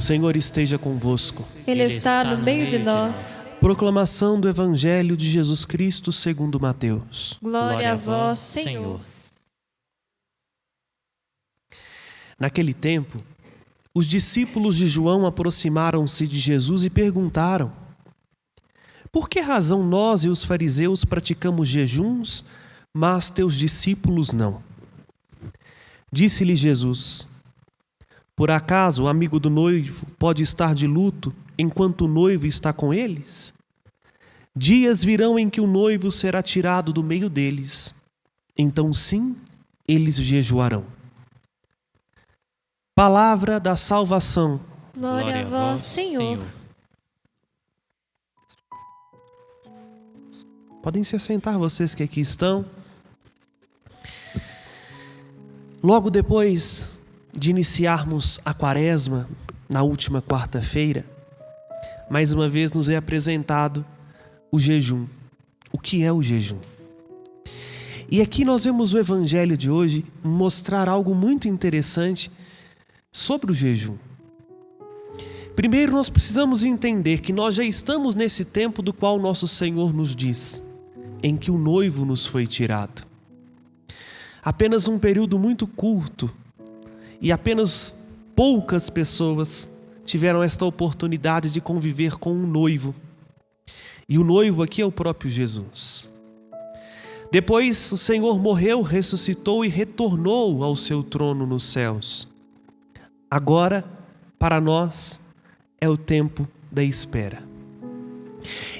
Senhor esteja convosco. Ele está no meio de nós. Proclamação do Evangelho de Jesus Cristo segundo Mateus. Glória a vós, Senhor. Naquele tempo, os discípulos de João aproximaram-se de Jesus e perguntaram: por que razão nós e os fariseus praticamos jejuns, mas teus discípulos não? Disse-lhe Jesus: por acaso o amigo do noivo pode estar de luto enquanto o noivo está com eles? Dias virão em que o noivo será tirado do meio deles. Então sim, eles jejuarão. Palavra da salvação. Glória a vós, Senhor. Podem se assentar, vocês que aqui estão. Logo depois de iniciarmos a quaresma, na última quarta-feira, mais uma vez nos é apresentado o jejum. O que é o jejum? E aqui nós vemos o Evangelho de hoje mostrar algo muito interessante sobre o jejum. Primeiro, nós precisamos entender que nós já estamos nesse tempo do qual nosso Senhor nos diz, em que o noivo nos foi tirado. Apenas um período muito curto e apenas poucas pessoas tiveram esta oportunidade de conviver com um noivo. E o noivo aqui é o próprio Jesus. Depois o Senhor morreu, ressuscitou e retornou ao seu trono nos céus. Agora, para nós, é o tempo da espera.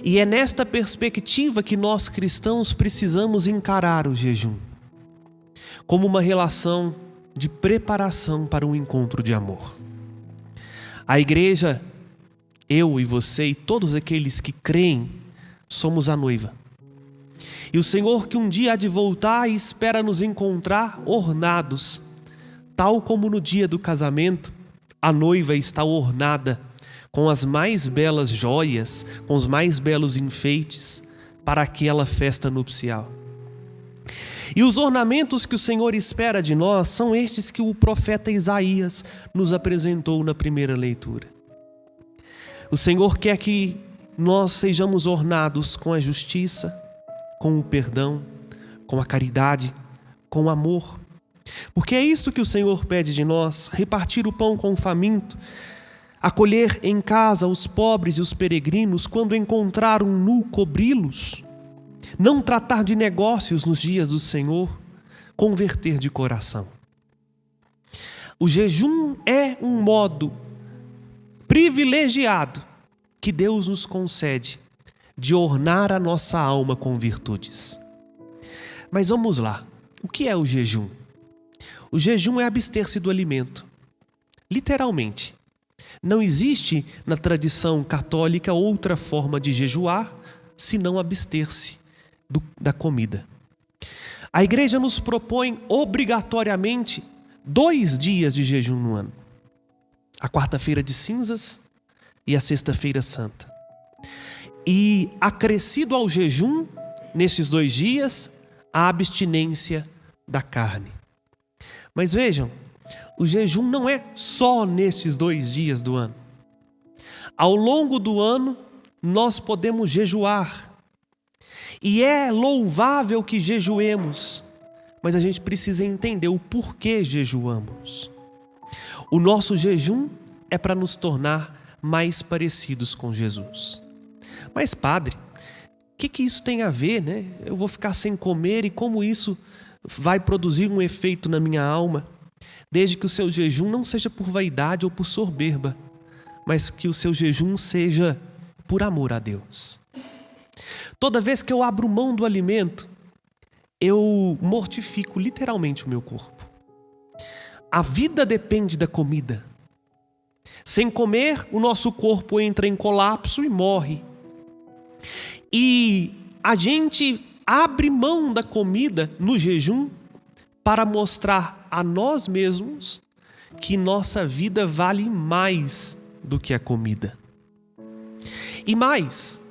E é nesta perspectiva que nós cristãos precisamos encarar o jejum, como uma relação de preparação para um encontro de amor. A igreja, eu e você e todos aqueles que creem, somos a noiva. E o Senhor que um dia há de voltar espera nos encontrar ornados, tal como no dia do casamento, a noiva está ornada com as mais belas joias, com os mais belos enfeites para aquela festa nupcial. E os ornamentos que o Senhor espera de nós são estes que o profeta Isaías nos apresentou na primeira leitura. O Senhor quer que nós sejamos ornados com a justiça, com o perdão, com a caridade, com o amor. Porque é isso que o Senhor pede de nós: repartir o pão com o faminto, acolher em casa os pobres e os peregrinos, quando encontrar um nu, cobri-los, não tratar de negócios nos dias do Senhor, converter de coração. O jejum é um modo privilegiado que Deus nos concede de ornar a nossa alma com virtudes. Mas vamos lá, o que é o jejum? O jejum é abster-se do alimento, literalmente. Não existe na tradição católica outra forma de jejuar senão abster-se da comida. A igreja nos propõe obrigatoriamente 2 dias de jejum no ano: a quarta-feira de cinzas e a sexta-feira santa. E acrescido ao jejum, nesses 2 dias, a abstinência da carne. Mas vejam, o jejum não é só nesses 2 dias do ano. Ao longo do ano, nós podemos jejuar. E é louvável que jejuemos, mas a gente precisa entender o porquê jejuamos. O nosso jejum é para nos tornar mais parecidos com Jesus. Mas padre, o que isso tem a ver, né? Eu vou ficar sem comer e como isso vai produzir um efeito na minha alma? Desde que o seu jejum não seja por vaidade ou por soberba, mas que o seu jejum seja por amor a Deus. Toda vez que eu abro mão do alimento, eu mortifico literalmente o meu corpo. A vida depende da comida. Sem comer, o nosso corpo entra em colapso e morre. E a gente abre mão da comida no jejum para mostrar a nós mesmos que nossa vida vale mais do que a comida. E mais,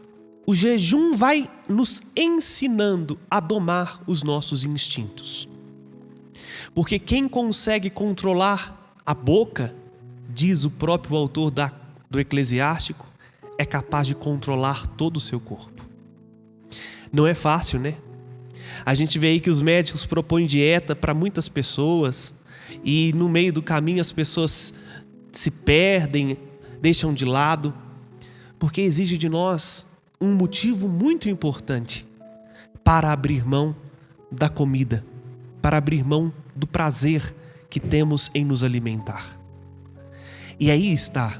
o jejum vai nos ensinando a domar os nossos instintos. Porque quem consegue controlar a boca diz o próprio autor do Eclesiástico, é capaz de controlar todo o seu corpo. Não é fácil, né? A gente vê aí que os médicos propõem dieta para muitas pessoas e no meio do caminho as pessoas se perdem, deixam de lado, porque exige de nós um motivo muito importante para abrir mão da comida, para abrir mão do prazer que temos em nos alimentar. E aí está,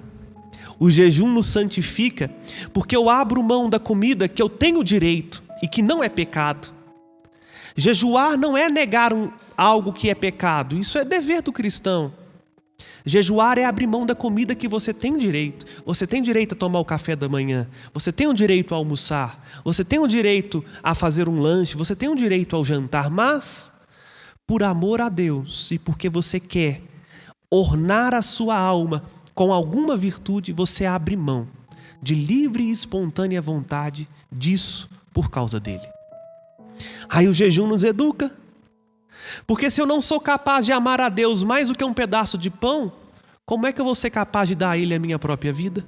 o jejum nos santifica, porque eu abro mão da comida que eu tenho direito e que não é pecado. Jejuar não é negar algo que é pecado, isso é dever do cristão. Jejuar é abrir mão da comida que você tem direito. Você tem direito a tomar o café da manhã, você tem o direito a almoçar, você tem o direito a fazer um lanche, você tem o direito ao jantar, mas por amor a Deus e porque você quer ornar a sua alma com alguma virtude, você abre mão de livre e espontânea vontade disso por causa dele. Aí o jejum nos educa. Porque se eu não sou capaz de amar a Deus mais do que um pedaço de pão, como é que eu vou ser capaz de dar a Ele a minha própria vida?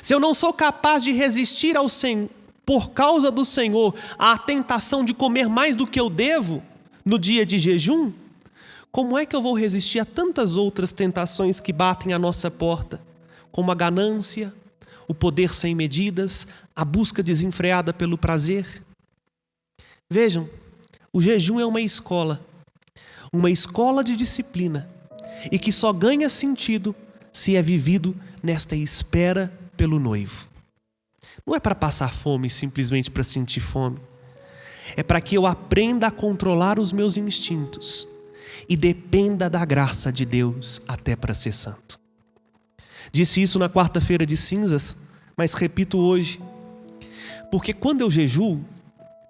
Se eu não sou capaz de resistir ao Senhor, por causa do Senhor, à tentação de comer mais do que eu devo no dia de jejum, como é que eu vou resistir a tantas outras tentações que batem à nossa porta, como a ganância, o poder sem medidas, a busca desenfreada pelo prazer? Vejam, o jejum é uma escola de disciplina e que só ganha sentido se é vivido nesta espera pelo noivo. Não é para passar fome simplesmente para sentir fome, é para que eu aprenda a controlar os meus instintos e dependa da graça de Deus até para ser santo. Disse isso na quarta-feira de cinzas, mas repito hoje, porque quando eu jejuo,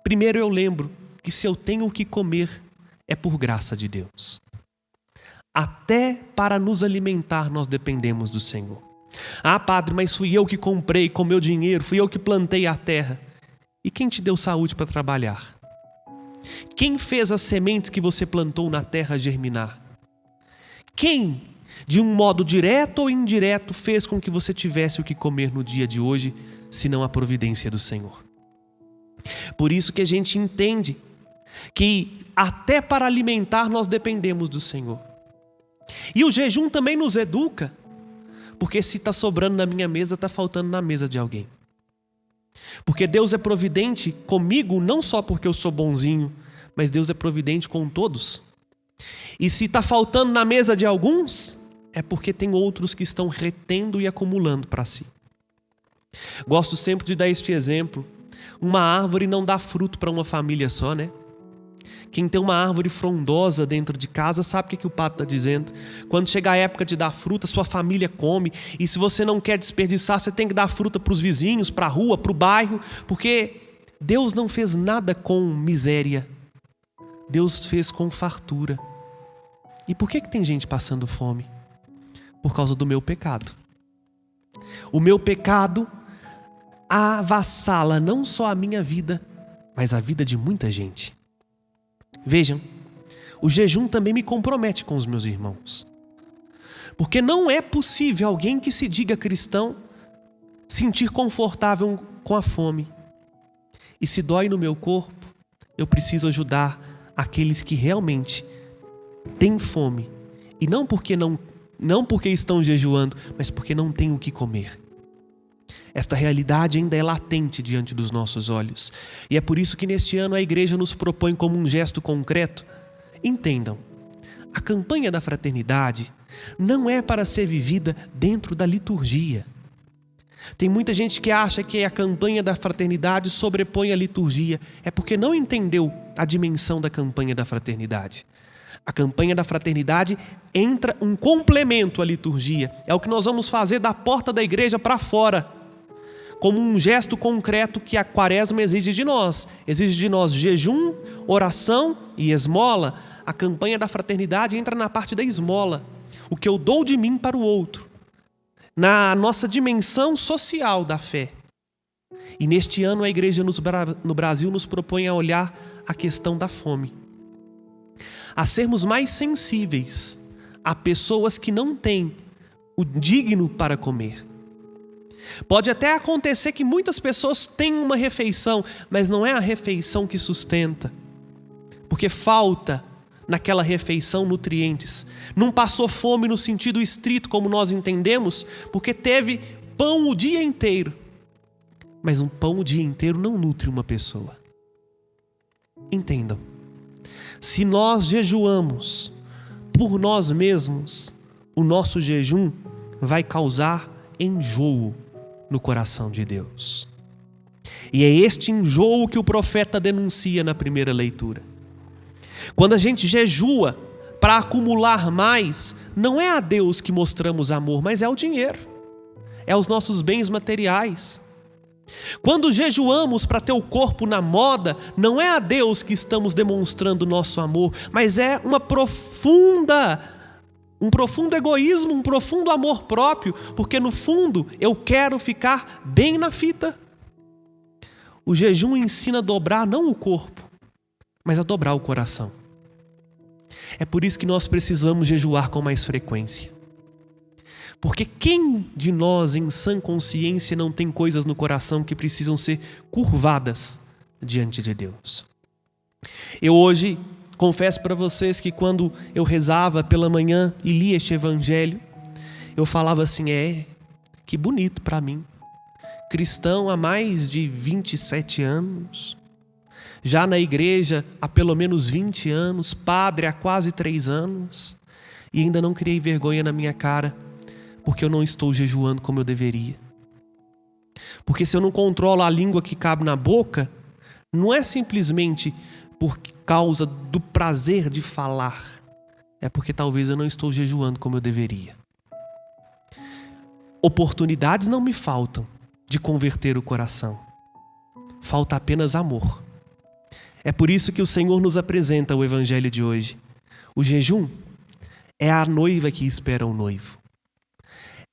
primeiro eu lembro que se eu tenho o que comer, é por graça de Deus. Até para nos alimentar nós dependemos do Senhor. Ah, padre, mas fui eu que comprei com meu dinheiro, fui eu que plantei a terra. E quem te deu saúde para trabalhar? Quem fez as sementes que você plantou na terra germinar? Quem, de um modo direto ou indireto, fez com que você tivesse o que comer no dia de hoje, senão a providência do Senhor? Por isso que a gente entende que até para alimentar nós dependemos do Senhor. E o jejum também nos educa, porque se está sobrando na minha mesa, está faltando na mesa de alguém. Porque Deus é providente comigo, não só porque eu sou bonzinho, mas Deus é providente com todos. E se está faltando na mesa de alguns, é porque tem outros que estão retendo e acumulando para si. Gosto sempre de dar este exemplo. Uma árvore não dá fruto para uma família só, né? Quem tem uma árvore frondosa dentro de casa sabe o que o pato está dizendo. Quando chega a época de dar fruta, sua família come. E se você não quer desperdiçar, você tem que dar fruta para os vizinhos, para a rua, para o bairro. Porque Deus não fez nada com miséria. Deus fez com fartura. E por que tem gente passando fome? Por causa do meu pecado. O meu pecado avassala não só a minha vida, mas a vida de muita gente. Vejam, o jejum também me compromete com os meus irmãos. Porque não é possível alguém que se diga cristão sentir confortável com a fome. E se dói no meu corpo, eu preciso ajudar aqueles que realmente têm fome. E não porque estão jejuando, mas porque não têm o que comer. Esta realidade ainda é latente diante dos nossos olhos. E é por isso que neste ano a igreja nos propõe como um gesto concreto. Entendam, a campanha da fraternidade não é para ser vivida dentro da liturgia. Tem muita gente que acha que a campanha da fraternidade sobrepõe a liturgia. É porque não entendeu a dimensão da campanha da fraternidade. A campanha da fraternidade entra um complemento à liturgia. É o que nós vamos fazer da porta da igreja para fora, como um gesto concreto que a quaresma exige de nós. Exige de nós jejum, oração e esmola. A campanha da fraternidade entra na parte da esmola. O que eu dou de mim para o outro. Na nossa dimensão social da fé. E neste ano a igreja no Brasil nos propõe a olhar a questão da fome. A sermos mais sensíveis a pessoas que não têm o digno para comer. Pode até acontecer que muitas pessoas têm uma refeição, mas não é a refeição que sustenta, porque falta naquela refeição nutrientes. Não passou fome no sentido estrito como nós entendemos, porque teve pão o dia inteiro. Mas um pão o dia inteiro não nutre uma pessoa. Entendam. Se nós jejuamos por nós mesmos, o nosso jejum vai causar enjoo no coração de Deus. E é este enjoo que o profeta denuncia na primeira leitura. Quando a gente jejua para acumular mais, não é a Deus que mostramos amor, mas é o dinheiro, é os nossos bens materiais. Quando jejuamos para ter o corpo na moda, não é a Deus que estamos demonstrando nosso amor, mas é um profundo egoísmo, um profundo amor próprio, porque no fundo eu quero ficar bem na fita. O jejum ensina a dobrar não o corpo, mas a dobrar o coração. É por isso que nós precisamos jejuar com mais frequência. Porque quem de nós em sã consciência não tem coisas no coração que precisam ser curvadas diante de Deus? Eu hoje confesso para vocês que quando eu rezava pela manhã e lia este evangelho, eu falava assim, que bonito para mim. Cristão há mais de 27 anos, já na igreja há pelo menos 20 anos, padre há quase 3 anos, e ainda não criei vergonha na minha cara, porque eu não estou jejuando como eu deveria. Porque se eu não controlo a língua que cabe na boca, não é simplesmente por causa do prazer de falar, é porque talvez eu não estou jejuando como eu deveria. Oportunidades não me faltam de converter o coração, falta apenas amor. É por isso que o Senhor nos apresenta o evangelho de hoje. O jejum é a noiva que espera o noivo.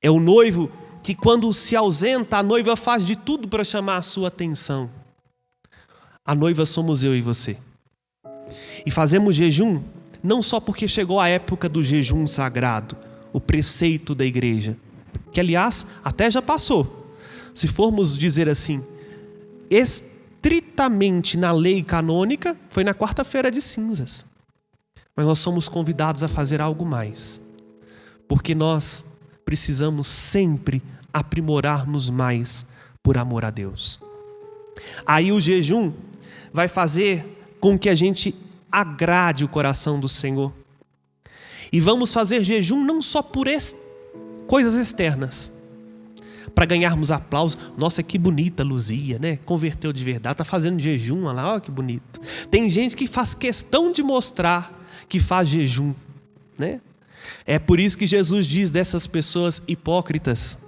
É o noivo que, quando se ausenta, a noiva faz de tudo para chamar a sua atenção. A noiva somos eu e você. E fazemos jejum não só porque chegou a época do jejum sagrado, o preceito da igreja, que aliás até já passou. Se formos dizer assim, estritamente na lei canônica, foi na quarta-feira de cinzas. Mas nós somos convidados a fazer algo mais, porque nós precisamos sempre aprimorar-nos mais por amor a Deus. Aí o jejum vai fazer com que a gente agrade o coração do Senhor. E vamos fazer jejum não só por coisas externas, para ganharmos aplausos. Nossa, que bonita Luzia, né? Converteu de verdade, está fazendo jejum, olha lá, ó, que bonito. Tem gente que faz questão de mostrar que faz jejum, né? É por isso que Jesus diz dessas pessoas hipócritas: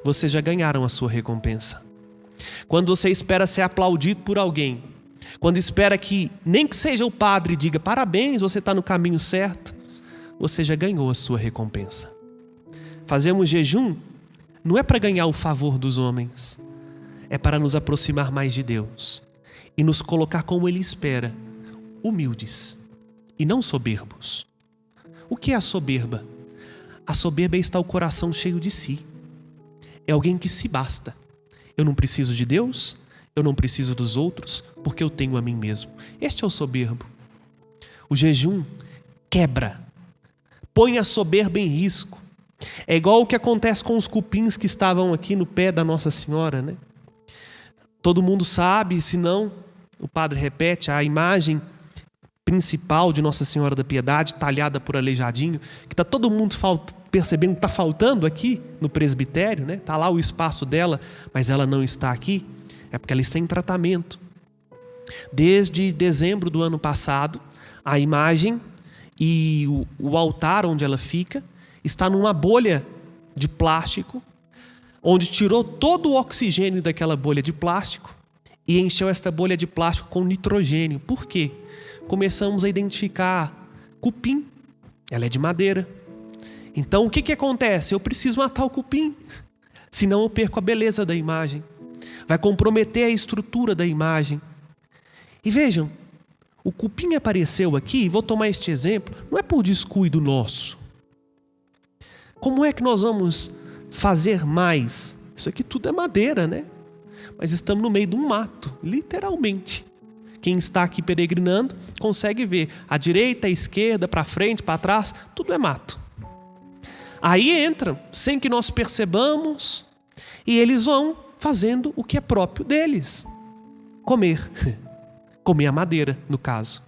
vocês já ganharam a sua recompensa. Quando você espera ser aplaudido por alguém, quando espera que nem que seja o padre diga parabéns, você está no caminho certo, você já ganhou a sua recompensa. Fazemos jejum não é para ganhar o favor dos homens, é para nos aproximar mais de Deus e nos colocar como Ele espera, humildes e não soberbos. O que é a soberba? A soberba é estar o coração cheio de si. É alguém que se basta. Eu não preciso de Deus, eu não preciso dos outros, porque eu tenho a mim mesmo. Este é o soberbo. O jejum quebra, põe a soberba em risco. É igual o que acontece com os cupins que estavam aqui no pé da Nossa Senhora, né? Todo mundo sabe, se não, o padre repete, a imagem principal de Nossa Senhora da Piedade, talhada por Aleijadinho, que está todo mundo percebendo que está faltando aqui no presbitério, né? Está lá o espaço dela, mas ela não está aqui, é porque ela está em tratamento. Desde dezembro do ano passado, a imagem e o altar onde ela fica está numa bolha de plástico, onde tirou todo o oxigênio daquela bolha de plástico e encheu esta bolha de plástico com nitrogênio. Por quê? Começamos a identificar cupim, ela é de madeira. Então o que acontece? Eu preciso matar o cupim, senão eu perco a beleza da imagem. Vai comprometer a estrutura da imagem. E vejam, o cupim apareceu aqui, vou tomar este exemplo, não é por descuido nosso. Como é que nós vamos fazer mais? Isso aqui tudo é madeira, né? Mas estamos no meio de um mato, literalmente. Quem está aqui peregrinando consegue ver. À direita, à esquerda, para frente, para trás, tudo é mato. Aí entram, sem que nós percebamos, e eles vão fazendo o que é próprio deles. Comer. Comer a madeira, no caso.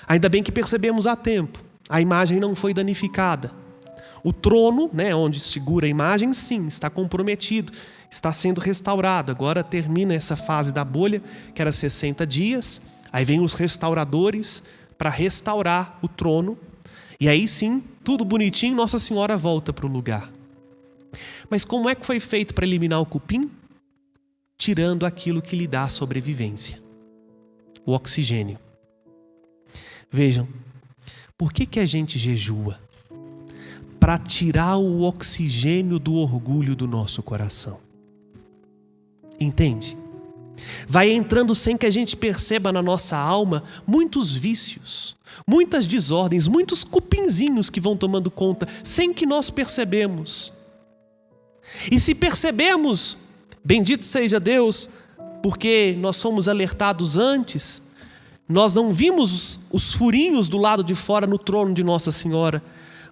Ainda bem que percebemos a tempo. A imagem não foi danificada. O trono, né, onde segura a imagem, sim, está comprometido. Está sendo restaurado. Agora termina essa fase da bolha, que era 60 dias. Aí vem os restauradores para restaurar o trono. E aí sim, tudo bonitinho, Nossa Senhora volta para o lugar. Mas como é que foi feito para eliminar o cupim? Tirando aquilo que lhe dá a sobrevivência. O oxigênio. Vejam, por que a gente jejua? Para tirar o oxigênio do orgulho do nosso coração. Entende? Vai entrando sem que a gente perceba na nossa alma muitos vícios, muitas desordens, muitos cupinzinhos que vão tomando conta, sem que nós percebemos. E se percebemos, bendito seja Deus, porque nós somos alertados antes, nós não vimos os furinhos do lado de fora no trono de Nossa Senhora,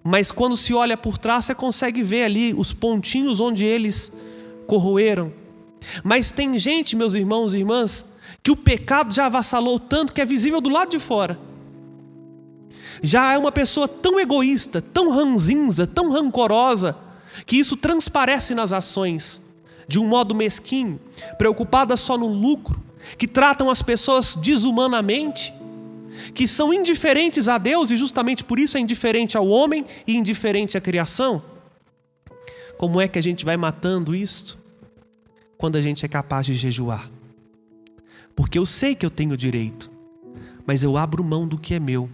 mas quando se olha por trás, você consegue ver ali os pontinhos onde eles corroeram. Mas tem gente, meus irmãos e irmãs, que o pecado já avassalou tanto que é visível do lado de fora. Já é uma pessoa tão egoísta, tão ranzinza, tão rancorosa, que isso transparece nas ações, de um modo mesquinho, preocupada só no lucro, que tratam as pessoas desumanamente, que são indiferentes a Deus e justamente por isso é indiferente ao homem e indiferente à criação. Como é que a gente vai matando isto? Quando a gente é capaz de jejuar. Porque eu sei que eu tenho direito, mas eu abro mão do que é meu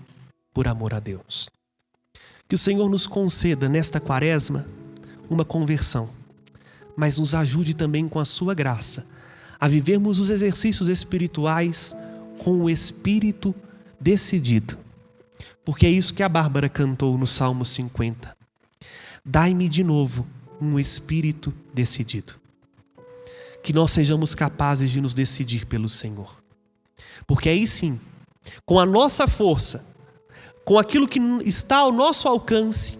por amor a Deus. Que o Senhor nos conceda nesta quaresma uma conversão, mas nos ajude também com a sua graça a vivermos os exercícios espirituais com o espírito decidido. Porque é isso que a Bárbara cantou no Salmo 50. Dai-me de novo um espírito decidido. Que nós sejamos capazes de nos decidir pelo Senhor. Porque aí sim, com a nossa força, com aquilo que está ao nosso alcance,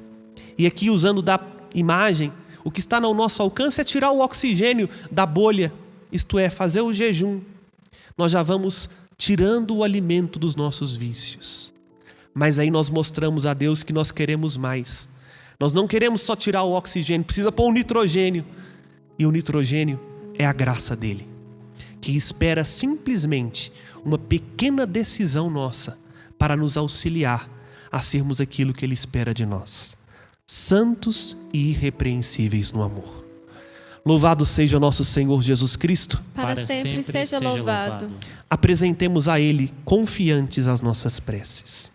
e aqui usando da imagem, o que está no nosso alcance é tirar o oxigênio da bolha, isto é, fazer o jejum. Nós já vamos tirando o alimento dos nossos vícios. Mas aí nós mostramos a Deus que nós queremos mais. Nós não queremos só tirar o oxigênio, precisa pôr o nitrogênio. E o nitrogênio é a graça dele, que espera simplesmente uma pequena decisão nossa para nos auxiliar a sermos aquilo que ele espera de nós, santos e irrepreensíveis no amor. Louvado seja nosso Senhor Jesus Cristo. Para sempre seja louvado. Apresentemos a ele confiantes as nossas preces.